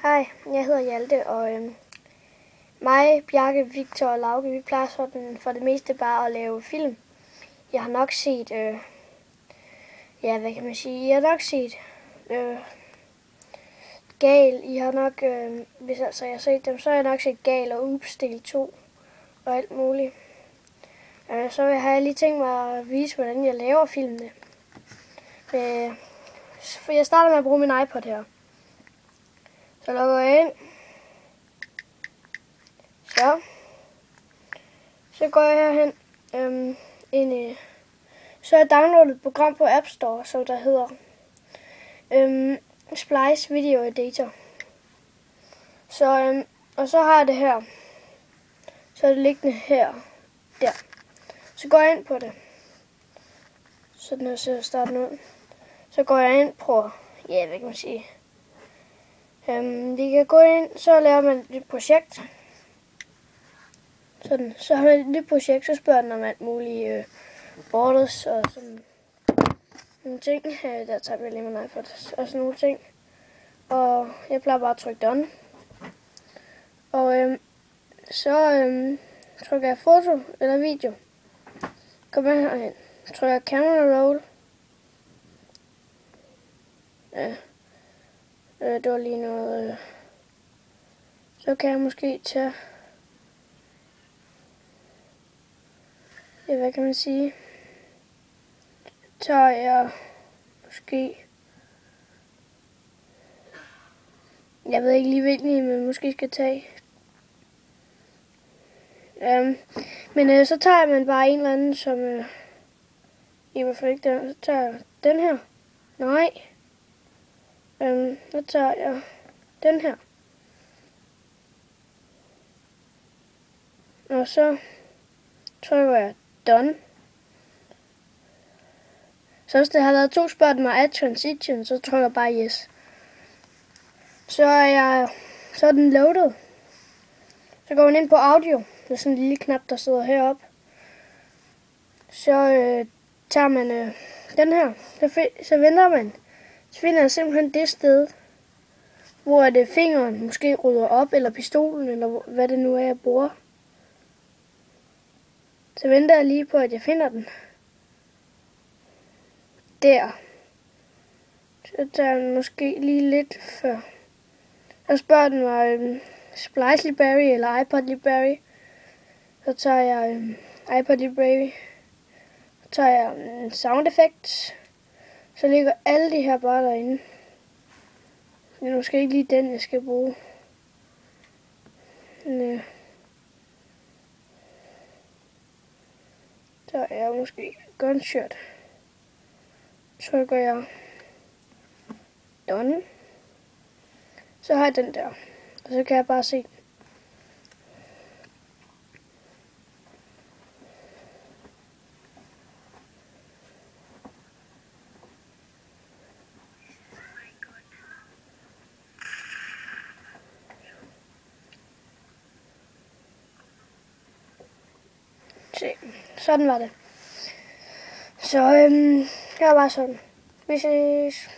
Hej, jeg hedder Hjalte, og mig, Bjarke, Victor og Lauke, vi plejer sådan for det meste bare at lave film. Jeg har nok set, hvad kan man sige, jeg har nok set Gal, I har nok, hvis altså jeg har set dem, så har jeg nok set Gal og Ups del 2 og alt muligt. Så har jeg lige tænkt mig at vise, hvordan jeg laver filmene. For jeg starter med at bruge min iPod her. Så logger jeg ind. Så går jeg herhen ind i. Så har jeg downloadet et program på App Store, som der hedder Splice Video Editor. Og så har jeg det her. Så er det liggende her. Der. Så går jeg ind på det. Så den her ser starten ud. Så går jeg ind på, hvad kan man sige. Vi kan gå ind, så laver man et projekt. Sådan, så har man et nyt projekt, så spørger den om alt muligt borders og sådan nogle ting. Der tager jeg lige min iPod og sådan nogle ting. Og jeg plejer bare at trykke done. Og så trykker jeg foto eller video. Kommer herhen. Trykker camera roll. Ja. Det var lige noget. Så kan jeg måske tage. Hvad kan man sige? Tager jeg måske. Jeg ved ikke lige hvilken, men måske skal tage. Men så tager man bare en eller anden, som i hvert fald ikke den. Så tager jeg den her. Nej. Så tager jeg den her. Og så trykker jeg done. Så hvis det har været 2 spørgsmål mig add transition, så trykker jeg bare yes. Så er den loaded. Så går man ind på audio. Det er sådan en lille knap, der sidder heroppe. Så tager man den her. Så venter man. Så finder jeg simpelthen det sted, hvor det fingeren måske rydder op, eller pistolen, eller hvad det nu er, jeg bruger. Så venter jeg lige på, at jeg finder den. Der. Så tager jeg den måske lige lidt før. Så spørger den mig Splice Library eller iPod Library. Så tager jeg iPod Library. Så tager jeg Sound Effects. Så ligger alle de her bare derinde. Det er måske ikke lige den, jeg skal bruge. Men, så er jeg måske gunshot. Trykker jeg done. Så har jeg den der. Og så kan jeg bare se den. Se, sådan var det. Så jeg var sådan. Vi ses.